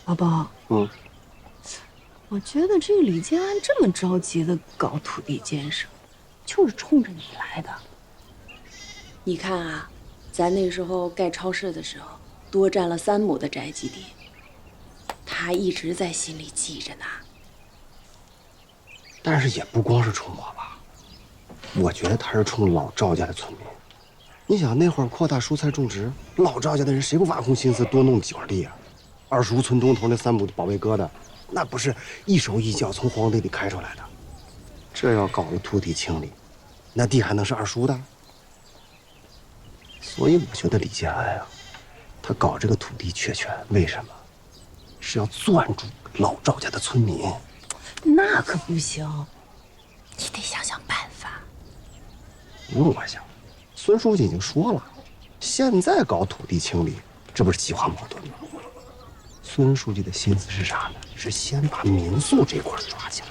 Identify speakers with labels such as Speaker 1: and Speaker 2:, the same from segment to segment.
Speaker 1: 宝宝，我觉得这个李建安这么着急的搞土地建设，就是冲着你来的。你看啊，咱那时候盖超市的时候，多占了3亩的宅基地，他一直在心里记着呢。
Speaker 2: 但是也不光是冲我吧，我觉得他是冲老赵家的村民。你想那会儿扩大蔬菜种植，老赵家的人谁不挖空心思多弄几块地啊？25村东头那3亩的保卫疙瘩，那不是一手一脚从荒地里开出来的。这要搞个土地清理，那地还能是二叔的？所以我觉得李建安啊，他搞这个土地确权，为什么？是要攥住老赵家的村民。
Speaker 1: 那可不行，你得想想办法。
Speaker 2: 不用我想，孙书记已经说了，现在搞土地清理，这不是激化矛盾吗？孙书记的心思是啥呢？是先把民宿这块抓起来。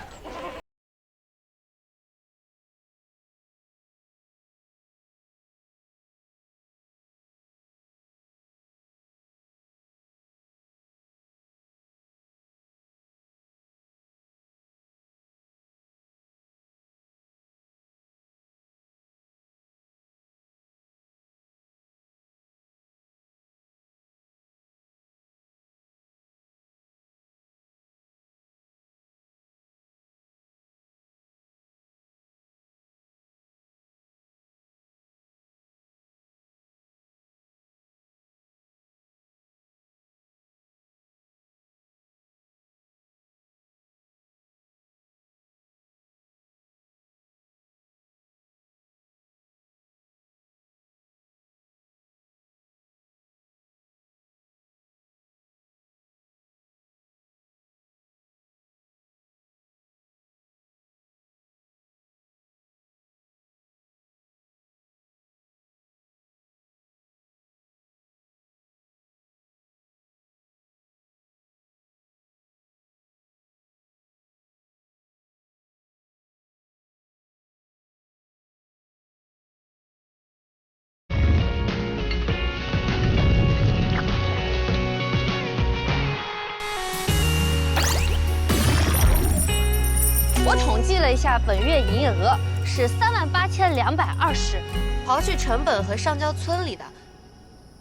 Speaker 3: 我统计了一下，本月营业额是38220，刨去成本和上交村里的，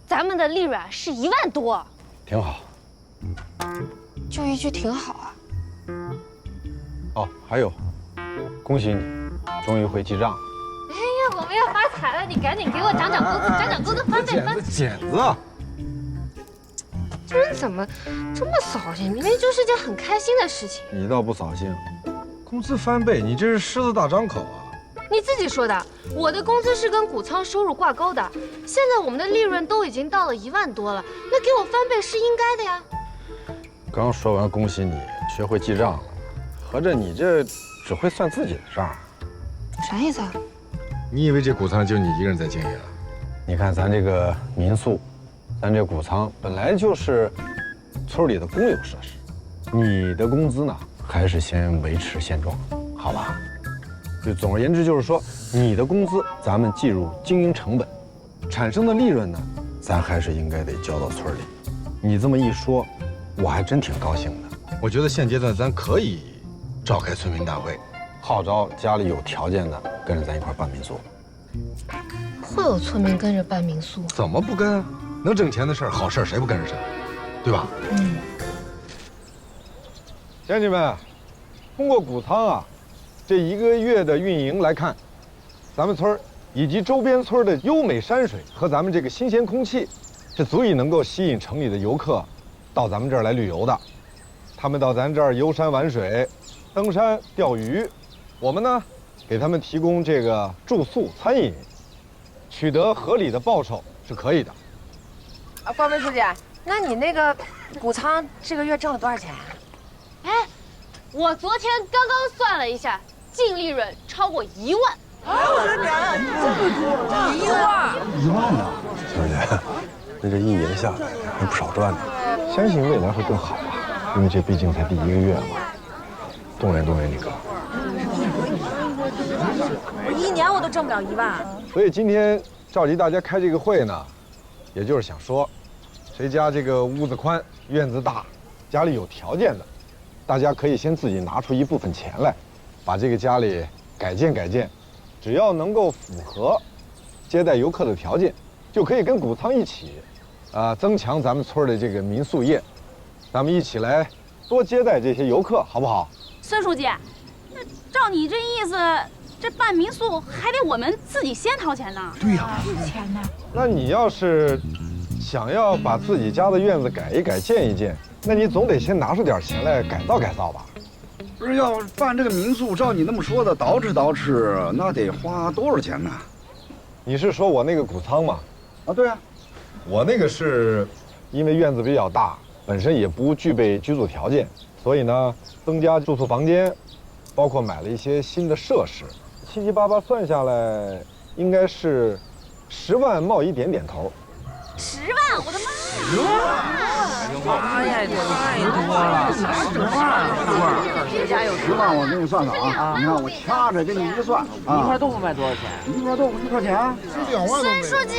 Speaker 3: 咱们的利润是1万多，
Speaker 4: 挺好。
Speaker 3: 就一句挺好啊。
Speaker 4: 哦，还有，恭喜你，终于会记账了。
Speaker 3: 哎呀，我们要发财了，你赶紧给我涨工资，涨工资，翻倍翻。
Speaker 4: 剪子，
Speaker 3: 这人怎么这么扫兴？明明就是件很开心的事情。
Speaker 4: 你倒不扫兴，工资翻倍，你这是狮子大张口啊！
Speaker 3: 你自己说的，我的工资是跟谷仓收入挂钩的。现在我们的利润都已经到了1万多了，那给我翻倍是应该的呀。
Speaker 4: 刚说完恭喜你学会记账了，合着你这只会算自己的账。
Speaker 3: 啥意思啊？
Speaker 5: 你以为这谷仓就你一个人在经营啊？
Speaker 4: 你看咱这个民宿，咱这谷仓本来就是村里的公有设施，你的工资呢，还是先维持现状，好吧？就总而言之，就是说，你的工资咱们计入经营成本，产生的利润呢，咱还是应该得交到村里。你这么一说，我还真挺高兴的。
Speaker 5: 我觉得现阶段咱可以召开村民大会，
Speaker 4: 号召家里有条件的跟着咱一块办民宿。
Speaker 3: 会有村民跟着办民宿？
Speaker 5: 怎么不跟啊？能挣钱的事儿，好事儿谁不跟着上，对吧？
Speaker 4: 乡亲们，通过谷仓啊，这1个月的运营来看，咱们村以及周边村的优美山水和咱们这个新鲜空气，是足以能够吸引城里的游客到咱们这儿来旅游的。他们到咱这儿游山玩水、登山、钓鱼，我们呢给他们提供这个住宿、餐饮，取得合理的报酬是可以的。
Speaker 6: 啊，关梅书记，那你那个谷仓这个月挣了多少钱啊？
Speaker 3: 哎，我昨天刚刚算了一下，净利润超过1万。
Speaker 6: 我的娘，这么多！1万
Speaker 2: ！1万呢？
Speaker 7: 小姐，那这1年下来还不少赚呢。
Speaker 4: 相信未来会更好吧，因为这毕竟才第1个月嘛。动员动员你哥。
Speaker 6: 我1年我都挣不了1万。
Speaker 4: 所以今天召集大家开这个会呢，也就是想说，谁家这个屋子宽、院子大，家里有条件的，大家可以先自己拿出一部分钱来，把这个家里改建改建，只要能够符合接待游客的条件，就可以跟谷仓一起，增强咱们村的这个民宿业，咱们一起来多接待这些游客，好不好？
Speaker 8: 孙书记，那照你这意思，这办民宿还得我们自己先掏钱呢？
Speaker 2: 对呀，
Speaker 8: 钱呢？
Speaker 4: 那你要是想要把自己家的院子改一改、建一建，那你总得先拿出点钱来改造改造吧？
Speaker 9: 不是要办这个民宿，照你那么说的，捯饬，那得花多少钱呢？
Speaker 4: 你是说我那个谷仓吗？
Speaker 9: 啊，对啊，
Speaker 4: 我那个是因为院子比较大，本身也不具备居住条件，所以呢，增加住宿房间，包括买了一些新的设施，七七八八算下来，应该是10万冒一点点头。
Speaker 8: 10万，我的妈！
Speaker 6: 哎呀，太多了，10万，
Speaker 9: 这家有10万，我给你算算啊！你看我掐着给你一算啊，
Speaker 6: 一块豆腐卖多少钱
Speaker 9: ？1块豆腐1块钱，
Speaker 5: 这2万都没有。
Speaker 3: 孙书记，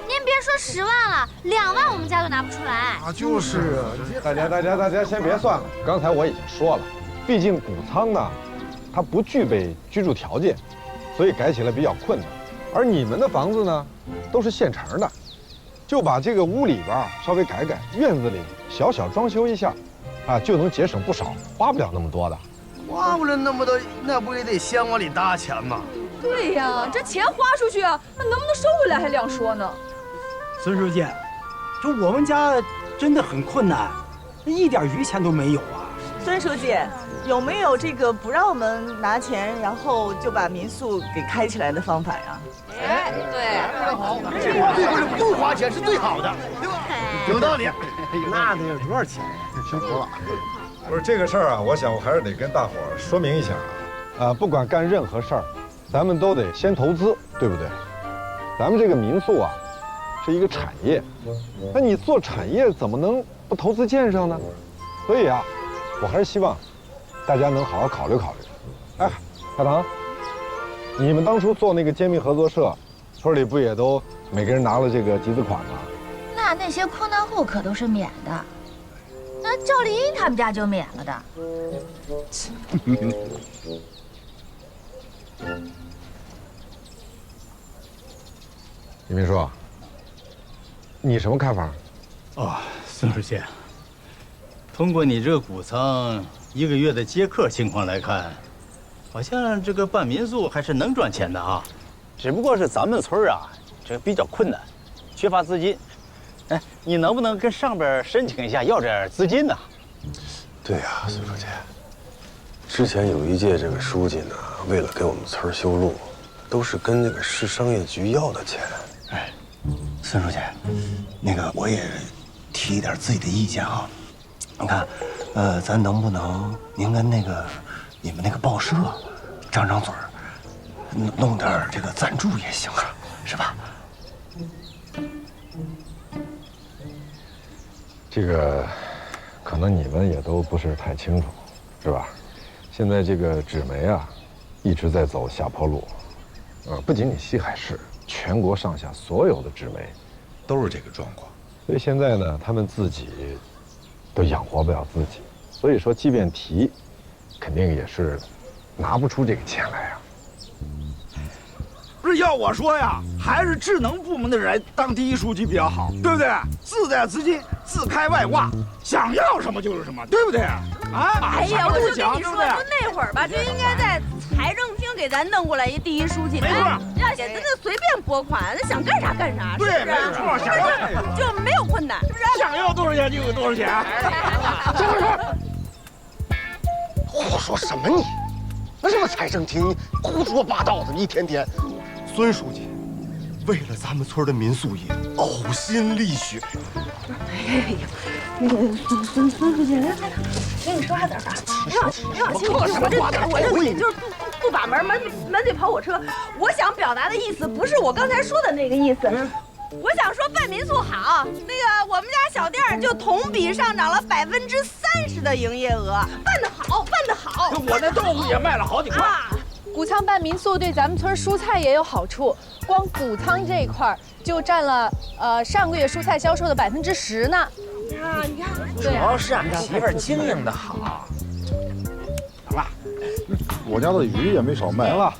Speaker 3: 您别说10万了，2万我们家都拿不出来。
Speaker 5: 啊，就是啊，
Speaker 4: 大家先别算了。刚才我已经说了，毕竟谷仓呢，它不具备居住条件，所以改起来比较困难。而你们的房子呢，都是现成的，就把这个屋里边稍微改改，院子里小小装修一下，啊，就能节省不少，花不了那么多的。
Speaker 10: 花不了那么多，那不也得先往里搭钱吗？
Speaker 11: 对呀，这钱花出去，那能不能收回来还两说呢。
Speaker 10: 孙书记，就我们家真的很困难，一点余钱都没有啊。
Speaker 11: 孙书记，有没有这个不让我们拿钱，然后就把民宿给开起来的方法呀？
Speaker 6: 哎，对，
Speaker 10: 不花钱是最好的，对吧？有道理。
Speaker 2: 那得有多少钱呀？小伙
Speaker 4: 不是这个事儿啊，我想我还是得跟大伙儿说明一下啊，不管干任何事儿，咱们都得先投资，对不对？咱们这个民宿啊，是一个产业，那你做产业怎么能不投资建设呢？所以啊，我还是希望大家能好好考虑考虑。哎，大堂，你们当初做那个煎饼合作社，村里不也都每个人拿了这个集资款吗？
Speaker 8: 那些困难户可都是免的，那赵丽英他们家就免了的。
Speaker 4: 李秘书，你什么看法？
Speaker 10: 哦，孙书记，通过你这个谷仓1个月的接客情况来看，好像这个办民宿还是能赚钱的啊。只不过是咱们村啊，这个比较困难，缺乏资金。哎，你能不能跟上边申请一下，要点资金呢？
Speaker 7: 对呀，孙书记，之前有一届这个书记呢，为了给我们村修路，都是跟这个市商业局要的钱。
Speaker 10: 哎，孙书记，那个我也提一点自己的意见啊。你看，咱能不能您跟你们那个报社张张嘴儿，弄点这个赞助也行啊，是吧？
Speaker 4: 这个可能你们也都不是太清楚，是吧？现在这个纸媒啊，一直在走下坡路。不仅仅西海市，全国上下所有的纸媒
Speaker 5: 都是这个状况。
Speaker 4: 所以现在呢，他们自己都养活不了自己，所以说即便提，肯定也是拿不出这个钱来啊。
Speaker 9: 不是要我说呀，还是智能部门的人当第一书记比较好，对不对？自带资金，自开外挂，想要什么就是什么，对不对？啊！
Speaker 8: 哎呀，我就跟你说，
Speaker 9: 对不对？
Speaker 8: 就那会儿吧，就应该在财政厅给咱弄过来一第一书记，
Speaker 9: 没错，
Speaker 8: 让咱那随便拨款，咱想干啥干啥，
Speaker 9: 对，
Speaker 8: 是不是？
Speaker 9: 没错，想要
Speaker 8: 就没有困难，是不是？
Speaker 9: 想要多少钱就有多少钱。是不是？
Speaker 2: 胡说什么你？那什么财政厅，你胡说八道的，你一天天。孙书记，为了咱们村的民宿业，呕心沥血。
Speaker 1: 哎呀，那个孙书记，来，跟你说话点儿。
Speaker 8: 别往心里去，我这嘴就是不把门对跑火车。我想表达的意思不是我刚才说的那个意思。我想说办民宿好，那个我们家小店就同比上涨了30%的营业额，办得好，办得好。
Speaker 9: 我那豆腐也卖了好几块。
Speaker 12: 谷仓办民宿对咱们村蔬菜也有好处，光谷仓这一块就占了上个月蔬菜销售的10%呢。
Speaker 8: 你看，
Speaker 13: 主要是俺媳妇儿经营的好。
Speaker 9: 好了，
Speaker 4: 我家的鱼也没少卖。行了，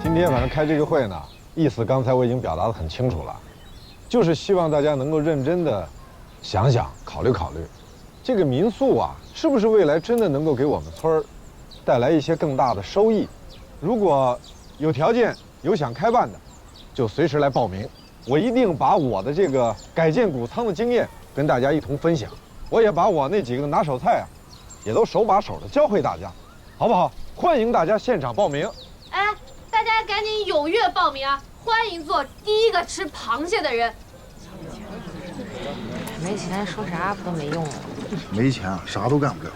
Speaker 4: 今天反正开这个会呢，意思刚才我已经表达得很清楚了，就是希望大家能够认真的想想、考虑考虑，这个民宿啊，是不是未来真的能够给我们村儿带来一些更大的收益？如果有条件、有想开办的，就随时来报名。我一定把我的这个改建谷仓的经验跟大家一同分享。我也把我那几个拿手菜啊，也都手把手的教会大家，好不好？欢迎大家现场报名。
Speaker 3: 哎，大家赶紧踊跃报名啊！欢迎做第一个吃螃蟹的人。
Speaker 6: 没钱说啥不都没用啊？
Speaker 9: 没钱啊，啥都干不了。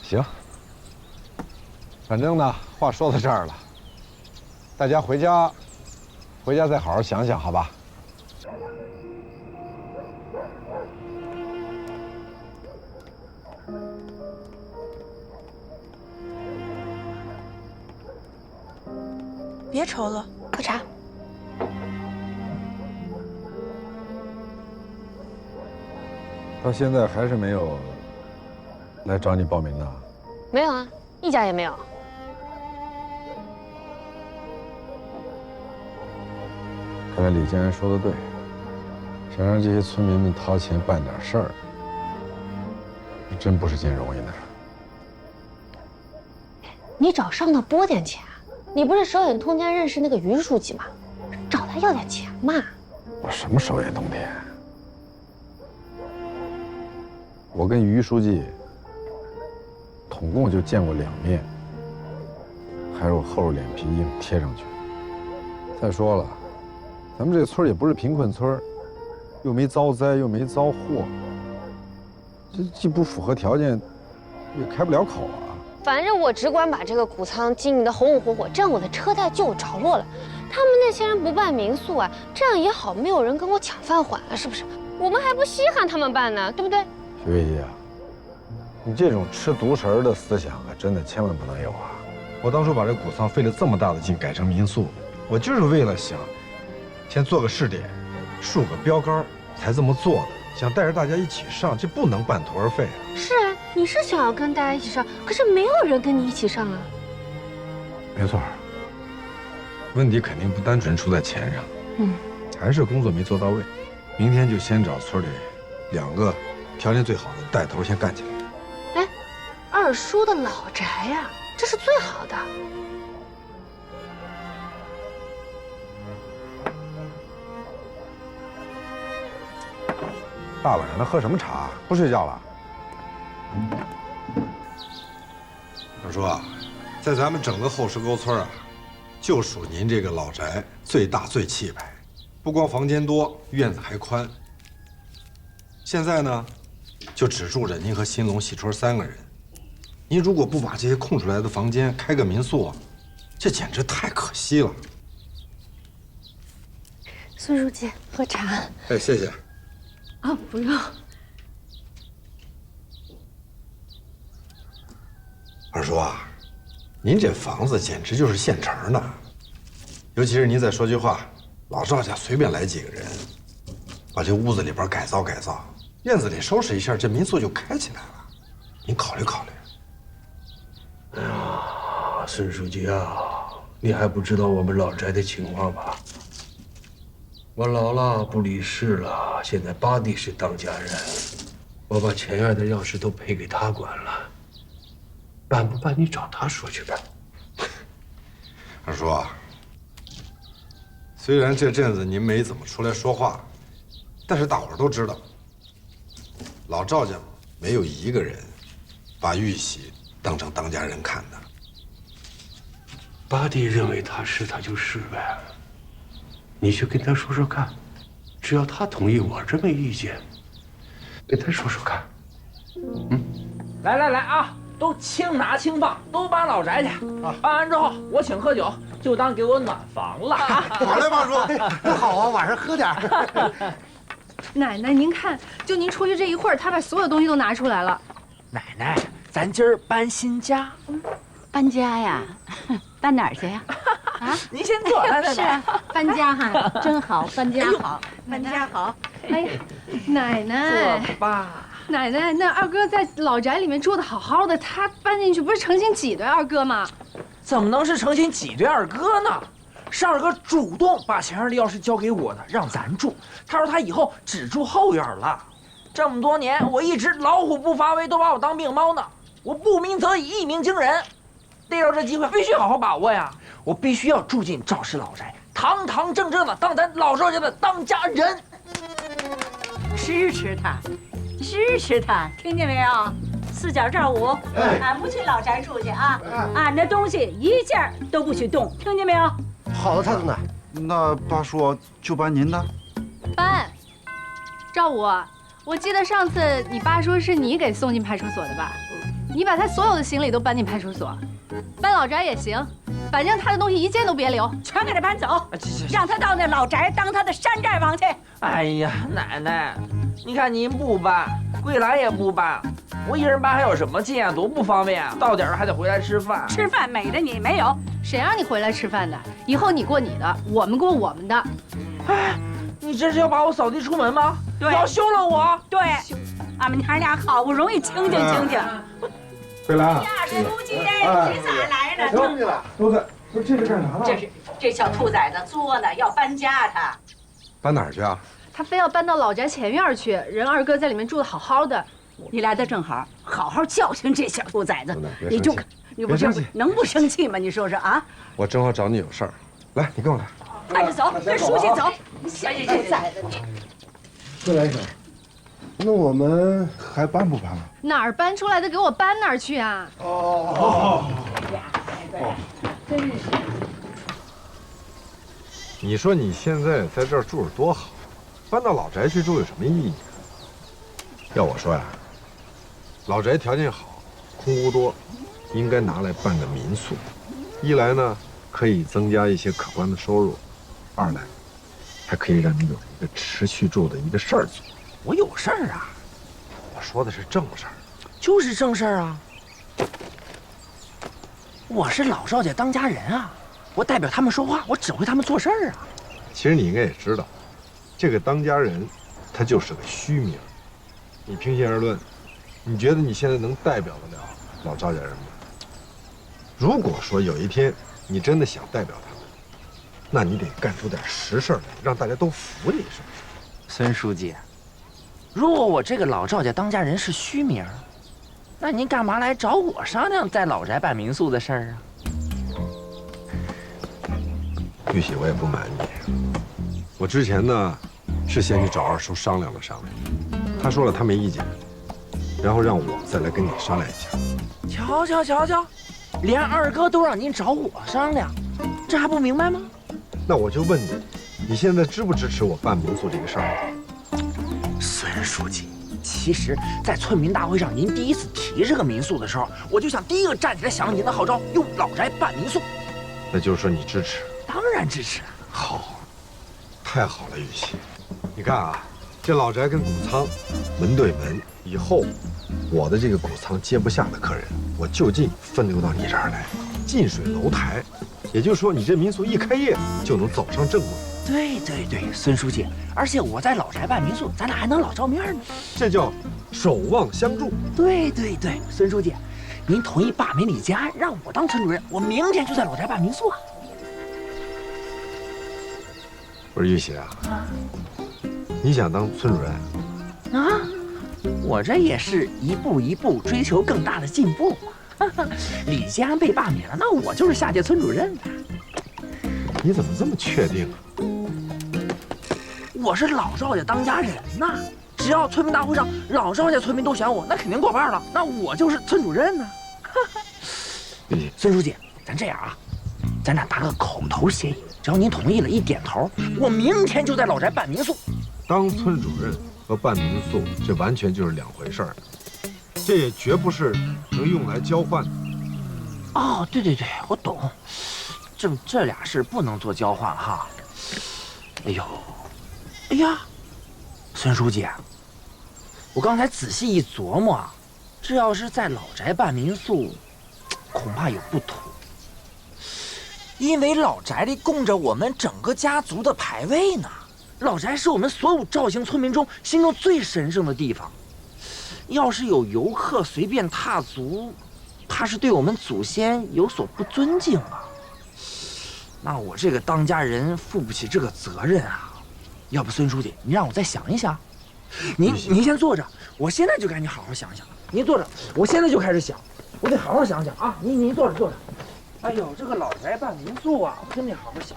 Speaker 4: 行，反正呢，话说到这儿了，大家回家再好好想想，好吧？
Speaker 11: 别愁了，
Speaker 3: 喝茶。
Speaker 4: 到现在还是没有来找你报名的？
Speaker 3: 没有啊，一家也没有。
Speaker 4: 看来李建安说的对，想让这些村民们掏钱办点事儿，真不是件容易的事。
Speaker 3: 你找上头拨点钱，你不是手眼通天认识那个于书记吗？找他要点钱嘛。
Speaker 4: 我什么手眼通天？我跟于书记统共就见过2面，还是我厚着脸皮硬贴上去。再说了，咱们这村也不是贫困村，又没遭灾，又没遭祸，这既不符合条件，也开不了口啊。
Speaker 3: 反正我只管把这个谷仓经营得红红火火，这样我的车贷就有着落了。他们那些人不办民宿啊，这样也好，没有人跟我抢饭碗了，是不是？我们还不稀罕他们办呢，对不对？
Speaker 4: 徐月一啊，你这种吃独食儿的思想啊，真的千万不能有啊！我当初把这谷仓费了这么大的劲改成民宿，我就是为了想先做个试点，树个标杆才这么做的，想带着大家一起上，这不能半途而废啊！
Speaker 3: 是啊，你是想要跟大家一起上，可是没有人跟你一起上啊。
Speaker 4: 没错，问题肯定不单纯出在钱上，还是工作没做到位。明天就先找村里2个条件最好的带头先干起来。
Speaker 3: 哎，二叔的老宅呀，这是最好的。
Speaker 4: 大晚上的喝什么茶？不睡觉了？
Speaker 5: 二叔啊，在咱们整个后石沟村啊，就属您这个老宅最大最气派，不光房间多，院子还宽。现在呢，就只住着您和新龙、喜春3个人。您如果不把这些空出来的房间开个民宿，这简直太可惜了。
Speaker 3: 孙书记，喝茶。
Speaker 5: 哎，谢谢。
Speaker 1: 啊，不用。
Speaker 5: 二叔啊，您这房子简直就是现成的，尤其是您再说句话，老赵家随便来几个人，把这屋子里边改造改造，院子里收拾一下，这民宿就开起来了。您考虑考虑。
Speaker 7: 哎呀，孙书记啊，你还不知道我们老宅的情况吧？我老了，不理事了，现在八弟是当家人，我把前院的钥匙都赔给他管了。办不办？你找他说去呗。
Speaker 5: 二叔啊，虽然这阵子您没怎么出来说话，但是大伙儿都知道，老赵家没有一个人把玉玺当成当家人看的。
Speaker 7: 八弟认为他是他就是呗，你去跟他说说看，只要他同意我这么意见，跟他说说看。
Speaker 13: 来来来啊！都轻拿轻放，都搬老宅去啊！搬完之后我请喝酒，就当给我暖房了。
Speaker 2: 好嘞，八叔，不好啊，晚上喝点。
Speaker 12: 奶奶，您看，就您出去这一会儿，他把所有东西都拿出来了。
Speaker 13: 奶奶，咱今儿搬新家，
Speaker 1: 搬家呀？搬哪儿去呀？
Speaker 13: 啊，您先坐，来来来。
Speaker 1: 是啊，搬家哈，真好，搬家好，搬家好。
Speaker 12: 哎呀，奶奶，
Speaker 13: 坐吧。
Speaker 12: 奶奶，那二哥在老宅里面住的好好的，他搬进去不是成心挤兑二哥吗？
Speaker 13: 怎么能是成心挤兑二哥呢？是二哥主动把前院的钥匙交给我的，让咱住。他说他以后只住后院了。这么多年，我一直老虎不发威，都把我当病猫呢。我不鸣则已，一鸣惊人。逮着这机会，必须好好把握呀！我必须要住进赵氏老宅，堂堂正正的当咱老赵家的当家人。
Speaker 14: 支持他。支持他，听见没有？4角赵五，俺不去老宅住去啊！俺的东西一件都不许动，听见没有？
Speaker 2: 好的，太子奶。
Speaker 9: 那八叔就搬您的。
Speaker 12: 搬。赵五，我记得上次你爸说是你给送进派出所的吧？你把他所有的行李都搬进派出所，搬老宅也行，反正他的东西一件都别留，
Speaker 14: 全给他搬走，让他到那老宅当他的山寨王去。
Speaker 13: 哎呀，奶奶，你看您不搬，桂兰也不搬，我一人搬还有什么劲啊？多不方便啊！到点儿还得回来吃饭。
Speaker 14: 吃饭美的你没有？
Speaker 12: 谁让你回来吃饭的？以后你过你的，我们过我们的。
Speaker 13: 哎，你这是要把我扫地出门吗？
Speaker 14: 对，
Speaker 13: 要休了我。
Speaker 14: 对，俺们娘俩好不容易清静清静。
Speaker 5: 桂兰，
Speaker 14: 呀，书记，你咋来了？
Speaker 5: 兄弟了，都在。这是干啥呢？
Speaker 14: 这小兔崽子作呢，要搬家他。
Speaker 5: 搬哪儿去啊？
Speaker 12: 他非要搬到老宅前院去，人二哥在里面住的好好的。
Speaker 14: 你来的正好，好好教训这小兔崽子。
Speaker 5: 你就
Speaker 14: 你不是能不生气吗？你说说啊！
Speaker 5: 我正好找你有事儿，来，你跟我来。
Speaker 14: 快点走，跟书记走。小兔崽子你。
Speaker 2: 桂兰婶，那我们还搬不搬了？
Speaker 12: 哪儿搬出来的，给我搬哪儿去啊！
Speaker 14: 真是。
Speaker 4: 你说你现在在这儿住着多好，搬到老宅去住有什么意义？要我说呀，老宅条件好，空屋多，应该拿来办个民宿。一来呢，可以增加一些可观的收入；二来，还可以让你有一个持续住的一个事儿做。
Speaker 13: 我有事儿啊！
Speaker 4: 我说的是正事儿，
Speaker 13: 就是正事儿啊！我是老赵家当家人啊，我代表他们说话，我指挥他们做事儿啊。
Speaker 4: 其实你应该也知道，这个当家人，他就是个虚名。你平心而论，你觉得你现在能代表得了老赵家人吗？如果说有一天你真的想代表他们，那你得干出点实事来，让大家都服你，是不是？
Speaker 13: 孙书记，如果我这个老赵家当家人是虚名，那您干嘛来找我商量在老宅办民宿的事儿啊？
Speaker 4: 玉玺，我也不瞒你，我之前呢是先去找二叔商量了商量，他说了他没意见，然后让我再来跟你商量一下。
Speaker 13: 瞧瞧瞧瞧，连二哥都让您找我商量，这还不明白吗？
Speaker 4: 那我就问你，你现在支不支持我办民宿这个事儿？
Speaker 13: 孙书记，其实，在村民大会上您第一次提这个民宿的时候，我就想第一个站起来响应您的号召，用老宅办民宿。
Speaker 4: 那就是说你支持？
Speaker 13: 当然支持。
Speaker 4: 好，太好了，玉玺。你看啊，
Speaker 5: 这老宅跟谷仓门对门，以后我的这个谷仓接不下的客人，我就近分流到你这儿来，近水楼台。也就是说，你这民宿一开业就能走上正路。
Speaker 13: 对对对，孙书记，而且我在老宅办民宿，咱俩还能老照面呢。
Speaker 5: 这叫守望相助。
Speaker 13: 对对对，孙书记，您同意罢免李建安，让我当村主任，我明天就在老宅办民宿啊。
Speaker 5: 不是玉玺啊，你想当村主任
Speaker 13: 啊？我这也是一步一步追求更大的进步嘛。李建安被罢免了，那我就是下届村主任了。
Speaker 5: 你怎么这么确定啊？
Speaker 13: 我是老赵家当家人呐，只要村民大会上老赵家村民都选我，那肯定过半了，那我就是村主任呢。孙书记，咱这样啊，咱俩打个口头协议，只要您同意了，一点头，我明天就在老宅办民宿。
Speaker 5: 当村主任和办民宿，这完全就是两回事儿，这也绝不是能用来交换的。
Speaker 13: 哦，对对对，我懂，这俩事不能做交换哈。哎呦，哎呀，孙书记，我刚才仔细一琢磨，这要是在老宅办民宿，恐怕有不妥。因为老宅里供着我们整个家族的牌位呢，老宅是我们所有赵姓村民中心中最神圣的地方。要是有游客随便踏足，怕是对我们祖先有所不尊敬啊。那我这个当家人负不起这个责任啊。要不孙书记，您让我再想一想。您先坐着，我现在就赶紧好好想想。您坐着，我现在就开始想，我得好好想想啊。您坐着。哎呦，这个老宅办民宿啊，我真得好好想想。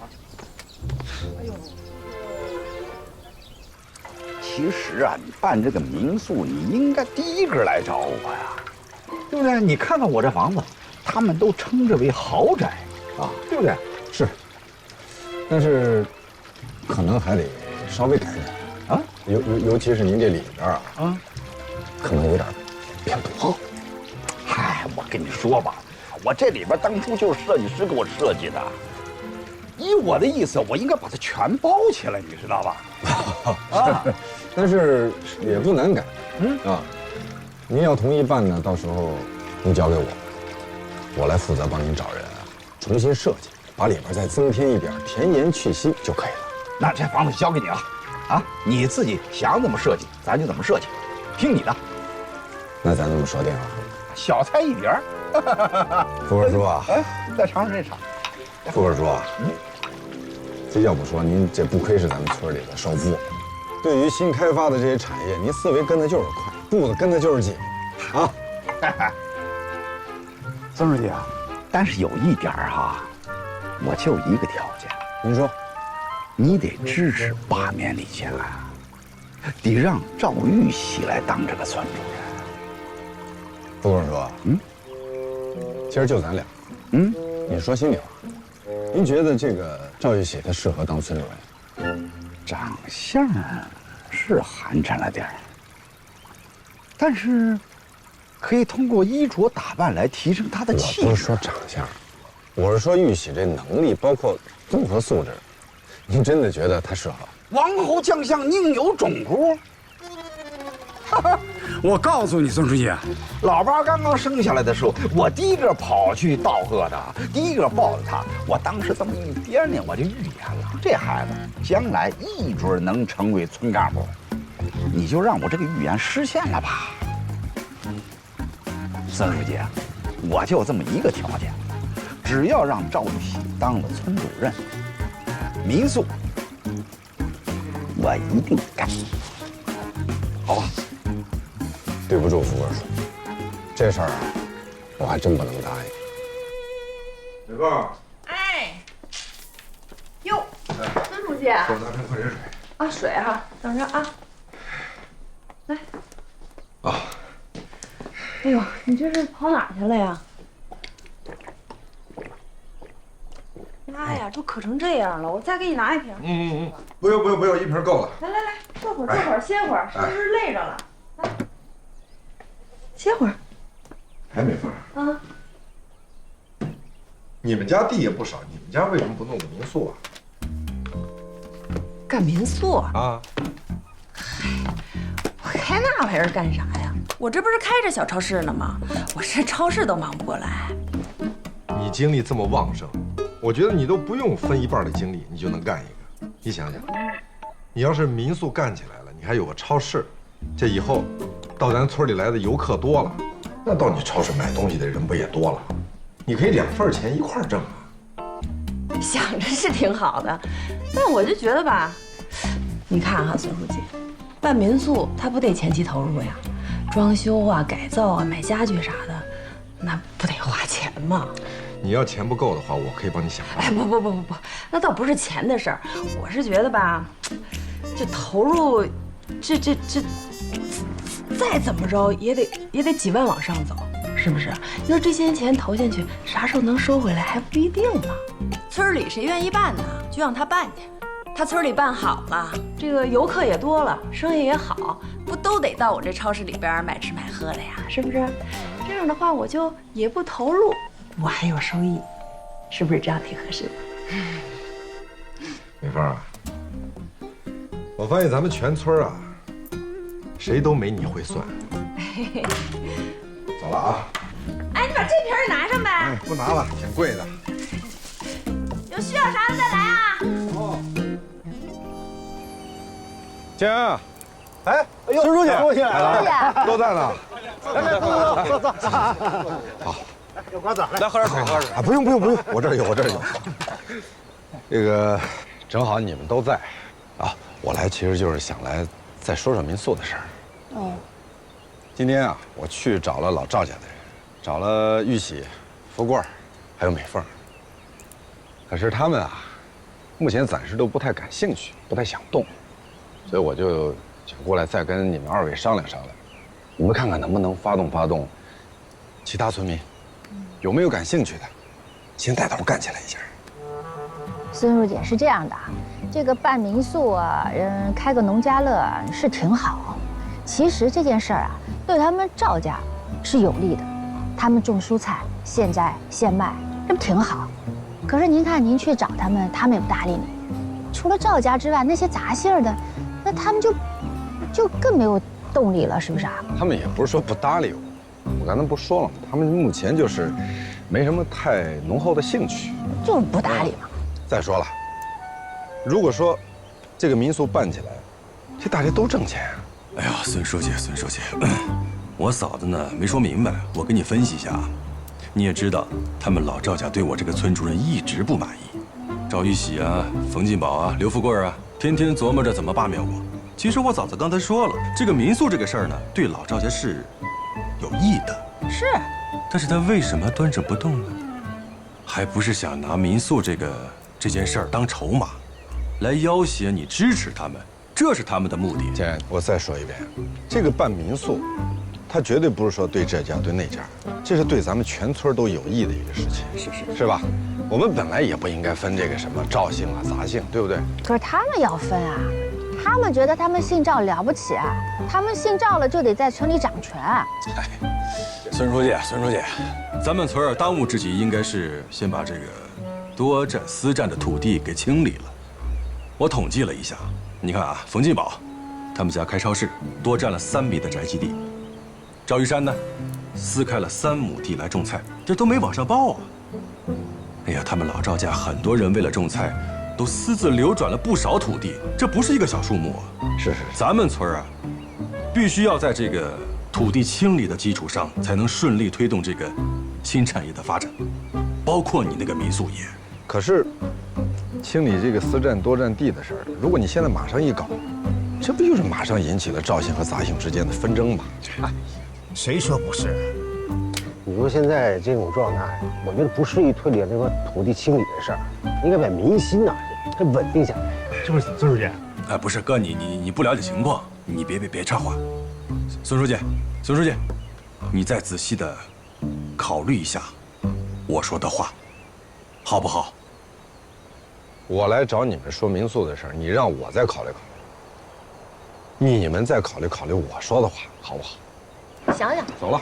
Speaker 13: 哎呦，
Speaker 9: 其实啊，你办这个民宿，你应该第一个来找我呀，对不对？你看看我这房子，他们都称之为豪宅啊，对不对？
Speaker 4: 是，但是可能还得稍微改改啊，尤其是您这里边啊，可能有点偏多。
Speaker 9: 嗨，我跟你说吧，我这里边当初就是设计师给我设计的，依我的意思，我应该把它全包起来，你知道吧？
Speaker 4: 啊，但是也不难改，您要同意办呢，到时候您交给我来负责帮您找人重新设计，把里边再增添一点田园气息就可以了。
Speaker 9: 那这房子交给你了，啊，你自己想怎么设计，咱就怎么设计，听你的。
Speaker 4: 那咱这么说定了，
Speaker 9: 小菜一碟儿。
Speaker 4: 富贵叔啊，
Speaker 9: 再尝尝这茶。
Speaker 4: 富贵叔啊，这要不说您这不愧是咱们村里的首富，对于新开发的这些产业，您思维跟的就是快，步子跟的就是紧，啊。
Speaker 9: 曾书记啊，但是有一点哈，我就一个条件。
Speaker 4: 您说，
Speaker 9: 你得支持罢免李建安，得让赵玉玺来当这个村主任。
Speaker 4: 富贵叔，今儿就咱俩，你说心里话，您觉得这个赵玉玺他适合当村主任？
Speaker 9: 长相是寒碜了点儿，但是可以通过衣着打扮来提升他的气质。
Speaker 4: 我不是说长相，我是说玉玺这能力，包括综合素质，您真的觉得他适合？
Speaker 9: 王侯将相宁有种乎？我告诉你，孙书记，老八刚刚生下来的时候，我第一个跑去道贺他，第一个抱着他。我当时这么一掂量，我就预言了，这孩子将来一准能成为村干部。你就让我这个预言实现了吧。孙书记，我就这么一个条件，只要让赵玉玺当了村主任，民宿我一定干。好吧。
Speaker 4: 对不住，富贵叔，这事儿啊，我还真不能答应。
Speaker 5: 美凤，
Speaker 8: 哎，哟，孙书记，
Speaker 5: 给我拿瓶矿泉水。
Speaker 8: 啊，水哈，等着啊。来。
Speaker 5: 啊。
Speaker 8: 哎呦，你这是跑哪去了呀？妈呀，都渴成这样了，我再给你拿一瓶。
Speaker 5: 不用，一瓶够了。
Speaker 8: 来，坐会儿，歇会儿，是不是累着了？来，歇会儿。
Speaker 5: 哎，美凤啊，你们家地也不少，你们家为什么不弄个民宿啊？
Speaker 6: 干民宿
Speaker 5: 啊？
Speaker 6: 嗨，
Speaker 8: 那玩意儿干啥呀？我这不是开着小超市呢吗？我这超市都忙不过来。
Speaker 5: 你精力这么旺盛，我觉得你都不用分一半的精力，你就能干一个。你想想，你要是民宿干起来了，你还有个超市，这以后到咱村里来的游客多了，那到你超市买东西的人不也多了？你可以2份钱一块挣啊。
Speaker 8: 想着是挺好的，但我就觉得吧，你看哈，孙书记，办民宿他不得前期投入呀，装修啊、改造啊、买家具啥的，那不得花钱吗？
Speaker 5: 你要钱不够的话，我可以帮你想办法。
Speaker 8: 哎，不，那倒不是钱的事儿，我是觉得吧，这投入，这再怎么着也得几万往上走，是不是？你说这些钱投进去，啥时候能收回来还不一定呢。村里谁愿意办呢，就让他办去。他村里办好了，这个游客也多了，生意也好，不都得到我这超市里边买吃买喝的呀？是不是？这样的话，我就也不投入，我还有收益，是不是这样挺合适的？
Speaker 5: 美芳啊，我发现咱们全村啊，谁都没你会算。走了啊！
Speaker 8: 哎，你把这瓶儿拿上呗。
Speaker 5: 哎，不拿了，挺贵的。
Speaker 8: 有需要啥的再来啊。
Speaker 5: 哦。建安，
Speaker 2: 哎，
Speaker 5: 孙书记，
Speaker 2: 孙书记来
Speaker 5: 了，都在呢。
Speaker 2: 来，坐。
Speaker 5: 好，
Speaker 2: 有瓜子，
Speaker 5: 来喝点水，喝点水。啊，不用，我这儿有。这个正好你们都在，啊，我来其实就是想来再说说民宿的事儿。
Speaker 1: 哦。
Speaker 5: 今天啊，我去找了老赵家的人，找了玉喜、富贵，还有美凤。可是他们啊，目前暂时都不太感兴趣，不太想动，所以我就想过来再跟你们2位商量商量，你们看看能不能发动其他村民，有没有感兴趣的，先带头干起来一下。
Speaker 15: 孙书记是这样的啊，这个办民宿啊，开个农家乐是挺好。其实这件事儿啊，对他们赵家是有利的，他们种蔬菜，现摘现卖，这不挺好？可是您看，您去找他们，他们也不搭理你。除了赵家之外，那些杂姓的，那他们就更没有动力了，是不是啊？
Speaker 5: 他们也不是说不搭理我刚才不说了吗？他们目前就是没什么太浓厚的兴趣，
Speaker 15: 就是不搭理嘛。
Speaker 5: 再说了，如果说这个民宿办起来，这大家都挣钱啊。
Speaker 16: 哎呀，孙书记，我嫂子呢没说明白，我给你分析一下啊。你也知道，他们老赵家对我这个村主任一直不满意，赵玉喜啊、冯进宝啊、刘富贵啊，天天琢磨着怎么罢免我。其实我嫂子刚才说了，这个民宿这个事儿呢，对老赵家是有益的。
Speaker 8: 是，
Speaker 16: 但是他为什么端着不动呢？还不是想拿民宿这件事儿当筹码，来要挟你支持他们，这是他们的目的。
Speaker 5: 姐，我再说一遍，这个办民宿，它绝对不是说对这家对那家，这是对咱们全村都有益的一个事情，是吧？我们本来也不应该分这个什么赵姓啊、杂姓，对不对？
Speaker 15: 可是他们要分啊，他们觉得他们姓赵了不起啊，他们姓赵了就得在村里掌权。
Speaker 16: 孙书记，咱们村当务之急应该是先把这个多占私占的土地给清理了。我统计了一下，你看啊，冯进宝他们家开超市，多占了3米的宅基地；赵玉山呢，私开了3亩地来种菜，这都没往上报啊。哎呀，他们老赵家很多人为了种菜，都私自流转了不少土地，这不是一个小数目啊。
Speaker 5: 是，
Speaker 16: 咱们村啊，必须要在这个土地清理的基础上，才能顺利推动这个新产业的发展，包括你那个民宿业。
Speaker 5: 可是，清理这个私占多占地的事儿，如果你现在马上一搞，这不就是马上引起了赵姓和杂姓之间的纷争吗？
Speaker 2: 谁说不是？你说现在这种状态，我觉得不适宜推理这个土地清理的事儿，应该把民心呐给稳定下来，是不是，孙书记？
Speaker 16: 哎，不是哥，你不了解情况，你别插话。孙书记，你再仔细的考虑一下我说的话，好不好？
Speaker 5: 我来找你们说民宿的事儿，你让我再考虑考虑，你们再考虑考虑我说的话，好不好？
Speaker 15: 想想，
Speaker 5: 走了。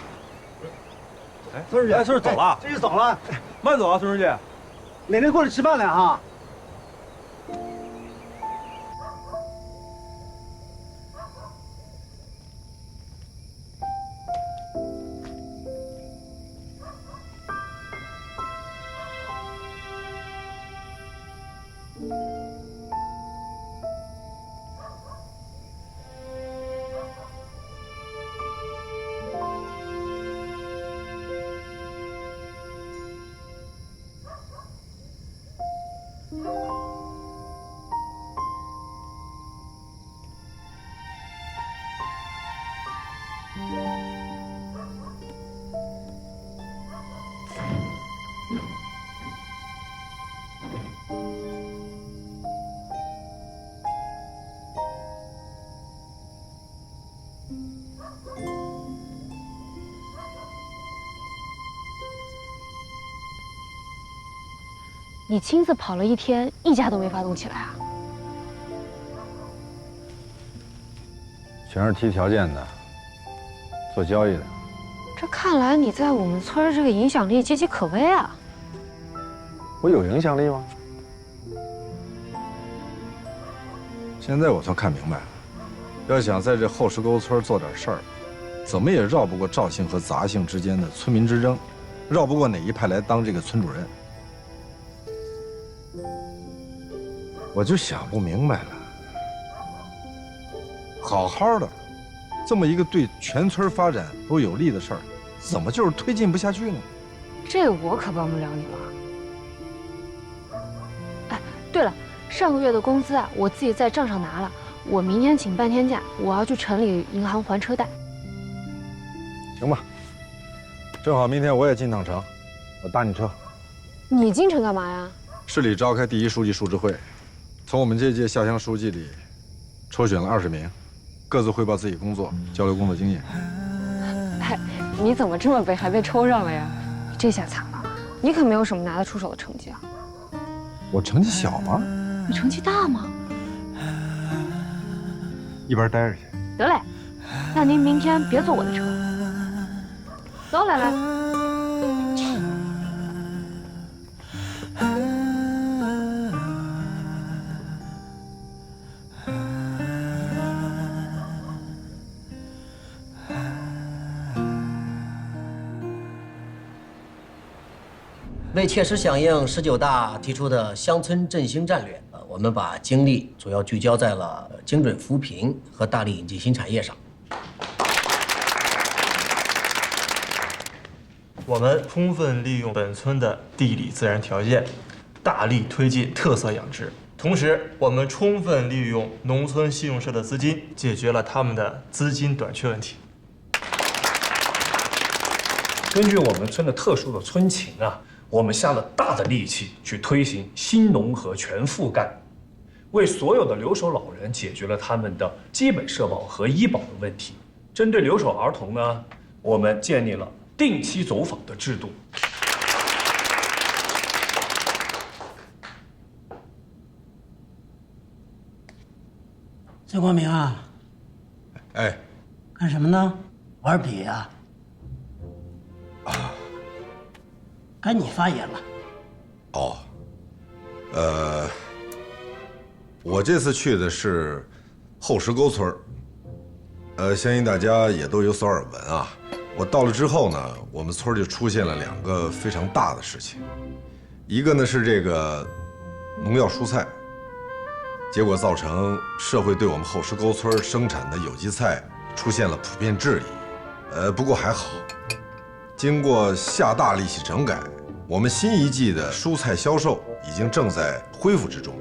Speaker 10: 哎，孙书记，孙书记走了，
Speaker 2: 这就走了，
Speaker 10: 慢走啊，孙书记。
Speaker 2: 哪天过来吃饭来哈？
Speaker 3: 你亲自跑了一天，一家都没发动起来啊？
Speaker 4: 全是提条件的，做交易的。
Speaker 3: 这看来你在我们村儿这个影响力岌岌可危啊！
Speaker 4: 我有影响力吗？现在我算看明白了，要想在这后石沟村做点事儿，怎么也绕不过赵姓和杂姓之间的村民之争，绕不过哪一派来当这个村主任。我就想不明白了，好好的，这么一个对全村发展都有利的事儿，怎么就是推进不下去呢？
Speaker 3: 这我可帮不了你了。哎，对了，上个月的工资啊，我自己在账上拿了，我明天请半天假，我要去城里银行还车贷。
Speaker 4: 行吧，正好明天我也进趟城，我搭你车。
Speaker 3: 你进城干嘛呀？
Speaker 4: 市里召开第一书记述职会。从我们这届下乡书记里抽选了20名，各自汇报自己工作，交流工作经验。
Speaker 3: 哎，你怎么这么背，还被抽上了呀？你这下惨了，你可没有什么拿得出手的成绩啊。
Speaker 4: 我成绩小吗？
Speaker 3: 你成绩大吗？
Speaker 4: 一边待着去。
Speaker 3: 得嘞，那您明天别坐我的车。走，来来。
Speaker 17: 为切实响应19大提出的乡村振兴战略，我们把精力主要聚焦在了精准扶贫和大力引进新产业上。
Speaker 18: 我们充分利用本村的地理自然条件，大力推进特色养殖。同时，我们充分利用农村信用社的资金，解决了他们的资金短缺问题。
Speaker 19: 根据我们村的特殊的村情啊，我们下了大的力气去推行新农合全覆盖，为所有的留守老人解决了他们的基本社保和医保的问题。针对留守儿童呢，我们建立了定期走访的制度。
Speaker 20: 崔光明啊，
Speaker 5: 哎，
Speaker 20: 干什么呢？玩笔啊？该你发言了。
Speaker 5: 哦，我这次去的是后石沟村相信大家也都有所耳闻啊。我到了之后呢，我们村就出现了2个非常大的事情，一个呢是这个农药蔬菜，结果造成社会对我们后石沟村生产的有机菜出现了普遍质疑。不过还好。经过下大力气整改，我们新一季的蔬菜销售已经正在恢复之中。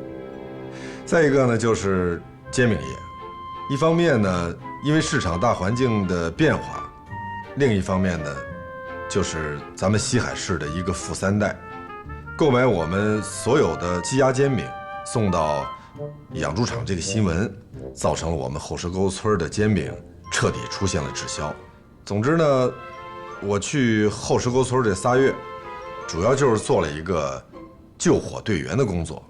Speaker 5: 再一个呢，就是煎饼业，一方面呢，因为市场大环境的变化，另一方面呢，就是咱们西海市的一个富3代，购买我们所有的鸡鸭煎饼送到养猪场这个新闻，造成了我们后石沟村的煎饼彻底出现了滞销。总之呢，我去后石沟村这3月，主要就是做了一个救火队员的工作。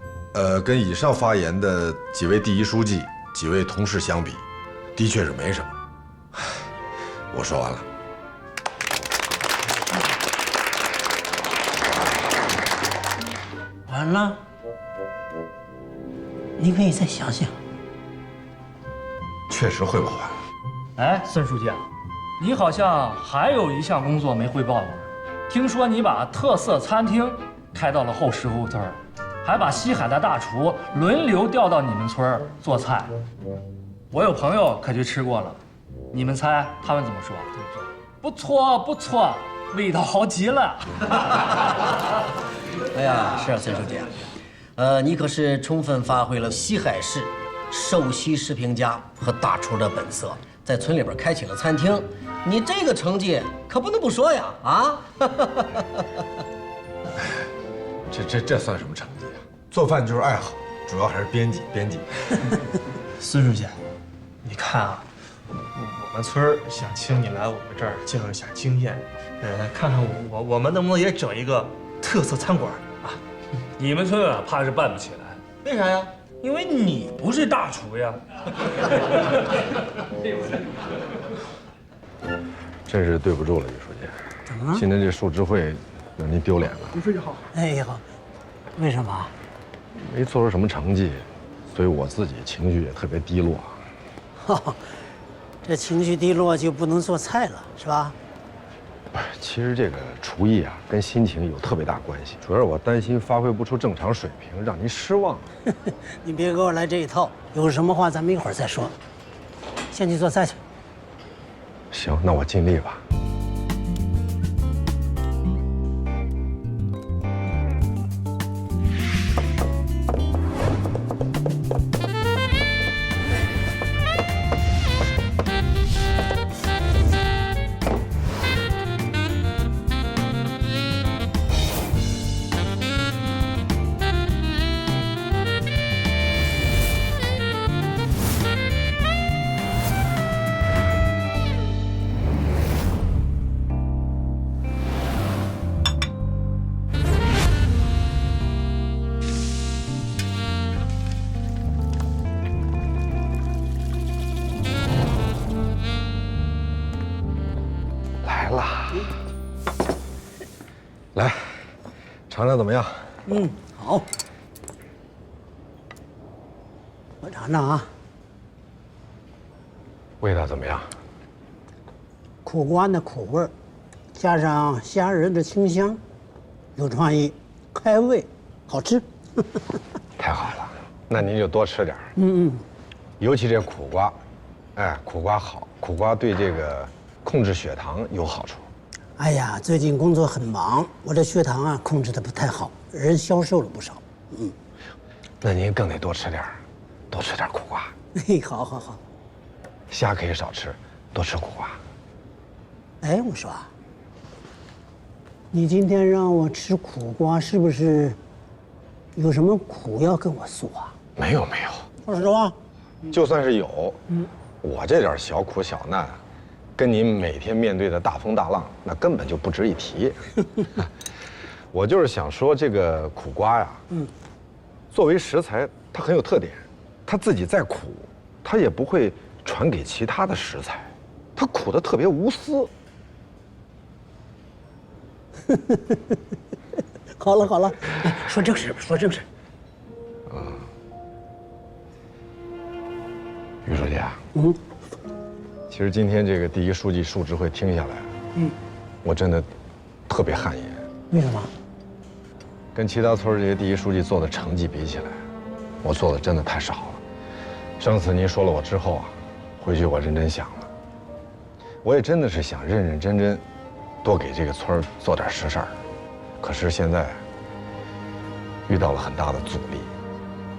Speaker 5: 跟以上发言的几位第一书记、几位同事相比，的确是没什么。我说完了。
Speaker 20: 完了，你可以再想想。
Speaker 5: 确实汇报完了。
Speaker 13: 哎，孙书记，你好像还有一项工作没汇报呢。听说你把特色餐厅开到了后石沟村，还把西海的大厨轮流调到你们村做菜。我有朋友可去吃过了，你们猜他们怎么说？不错不错，味道好极了。
Speaker 17: 哎呀，是啊，孙书记，你可是充分发挥了西海市首席食评家和大厨的本色，在村里边开启了餐厅。你这个成绩可不能不说呀！啊，
Speaker 5: 这算什么成绩啊？做饭就是爱好，主要还是编辑。
Speaker 19: 孙书记，你看啊，我们村想请你来我们这儿介绍一下经验，看看我们能不能也整一个特色餐馆啊？
Speaker 18: 你们村啊，怕是办不起来。
Speaker 17: 为啥呀？
Speaker 18: 因为你不是大厨呀。
Speaker 5: 真是对不住了，于书记。
Speaker 20: 怎么了？
Speaker 5: 今天这述职会让您丢脸了。
Speaker 20: 于书记好。哎呀，为什么？
Speaker 5: 没做出什么成绩，所以我自己情绪也特别低落。
Speaker 20: 这情绪低落就不能做菜了，是吧？
Speaker 5: 不是，其实这个厨艺啊，跟心情有特别大关系。主要是我担心发挥不出正常水平，让您失望。
Speaker 20: 你别给我来这一套，有什么话咱们一会儿再说。先去做菜去。
Speaker 5: 行，那我尽力吧。来，尝尝怎么样？
Speaker 20: 好，我尝尝啊。
Speaker 5: 味道怎么样？
Speaker 20: 苦瓜的苦味儿，加上虾仁的清香，有创意，开胃，好吃。
Speaker 5: 太好了，那您就多吃点。尤其这苦瓜，哎，苦瓜好，苦瓜对这个控制血糖有好处。
Speaker 20: 哎呀，最近工作很忙，我这血糖啊控制的不太好，人消瘦了不少。
Speaker 5: 那您更得多吃点，多吃点苦瓜。
Speaker 20: 好好好。
Speaker 5: 虾可以少吃，多吃苦瓜。
Speaker 20: 哎，我说啊，你今天让我吃苦瓜，是不是有什么苦要跟我诉啊？
Speaker 5: 没有。
Speaker 20: 说实话，
Speaker 5: 就算是有，我这点小苦小难，跟您每天面对的大风大浪，那根本就不值一提。我就是想说，这个苦瓜呀，作为食材，它很有特点，它自己再苦，它也不会传给其他的食材，它苦的特别无私。
Speaker 20: 好了，说正事。
Speaker 5: 于书记啊，其实今天这个第一书记述职会听下来，我真的特别汗颜。
Speaker 20: 为什么？
Speaker 5: 跟其他村这些第一书记做的成绩比起来，我做的真的太少了。上次您说了我之后啊，回去我认真想了，我也真的是想认认真真，多给这个村做点实事儿。可是现在遇到了很大的阻力。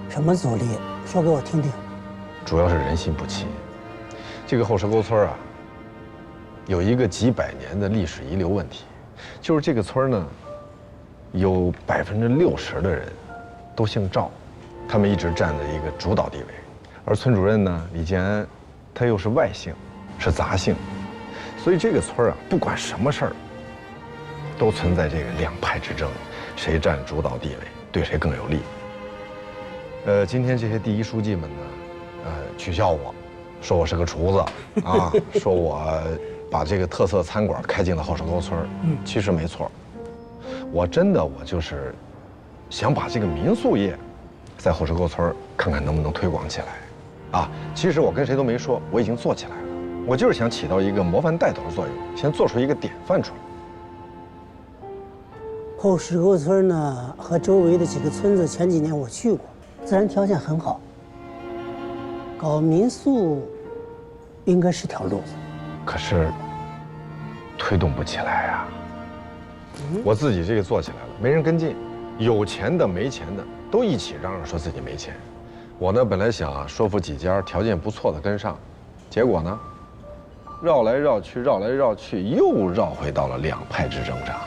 Speaker 20: 什么阻力？说给我听听。
Speaker 5: 主要是人心不齐。这个后石沟村啊，有一个几百年的历史遗留问题，就是这个村呢，有60%的人都姓赵，他们一直占着一个主导地位。而村主任呢，李建安，他又是外姓，是杂姓，所以这个村啊，不管什么事儿，都存在这个两派之争，谁占主导地位，对谁更有利。今天这些第一书记们呢，取笑我，说我是个厨子啊，说我把这个特色餐馆开进了后石沟村。其实没错，我就是想把这个民宿业在后石沟村看看能不能推广起来。啊，其实我跟谁都没说，我已经做起来了。我就是想起到一个模范带头的作用，先做出一个典范出来。
Speaker 20: 后石沟村呢和周围的几个村子，前几年我去过，自然条件很好。搞民宿应该是条路子，
Speaker 5: 可是推动不起来呀。我自己这个做起来了，没人跟进，有钱的没钱的都一起嚷嚷说自己没钱。我呢本来想说服几家条件不错的跟上，结果呢，绕来绕去，绕来绕去，又绕回到了两派之争上。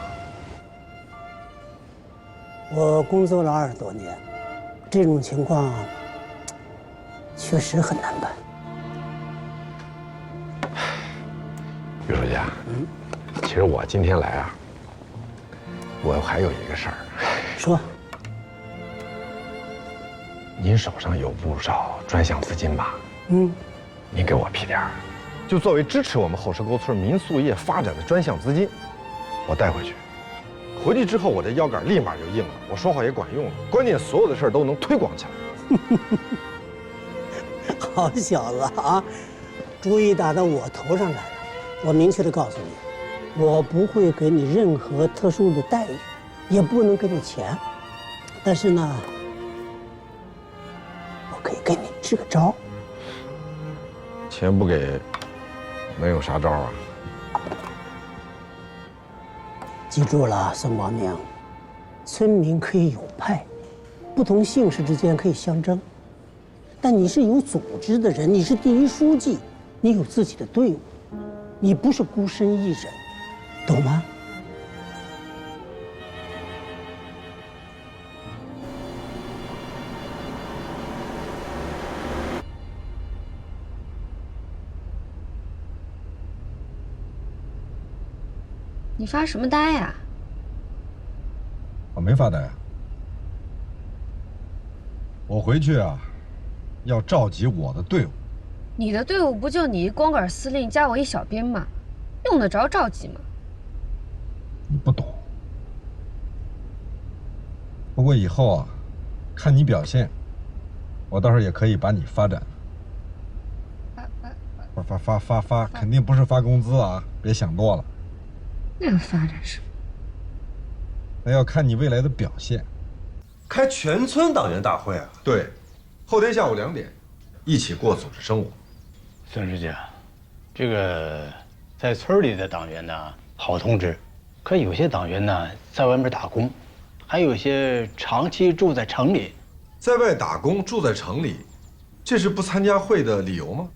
Speaker 20: 我工作了20多年，这种情况确实很难办。
Speaker 5: 于书记，其实我今天来啊，我还有一个事儿。
Speaker 20: 说。
Speaker 5: 您手上有不少专项资金吧？您给我批点儿，就作为支持我们后石沟村民宿业发展的专项资金，我带回去。回去之后，我这腰杆立马就硬了，我说话也管用了。关键所有的事儿都能推广起来。
Speaker 20: 好小子啊，主意打到我头上来了。我明确的告诉你，我不会给你任何特殊的待遇，也不能给你钱。但是呢，我可以给你支个招。
Speaker 5: 钱不给，能有啥招啊？
Speaker 20: 记住了，孙光明，村民可以有派，不同姓氏之间可以相争，但你是有组织的人，你是第一书记，你有自己的队伍，你不是孤身一人，懂吗？
Speaker 3: 你发什么呆呀？
Speaker 4: 我没发呆啊。我回去啊，要召集我的队伍。
Speaker 3: 你的队伍不就你一光杆司令加我一小兵吗？用得着召集吗？
Speaker 4: 你不懂。不过以后啊，看你表现，我到时候也可以把你发展。发，肯定不是发工资啊，别想多了。
Speaker 3: 那个发展什么？
Speaker 4: 那要看你未来的表现。
Speaker 5: 开全村党员大会啊？对，后天下午2点，一起过组织生活。
Speaker 10: 孙书记，这个在村里的党员呢好通知，可有些党员呢在外面打工，还有些长期住在城里。
Speaker 5: 在外打工住在城里，这是不参加会的理由吗？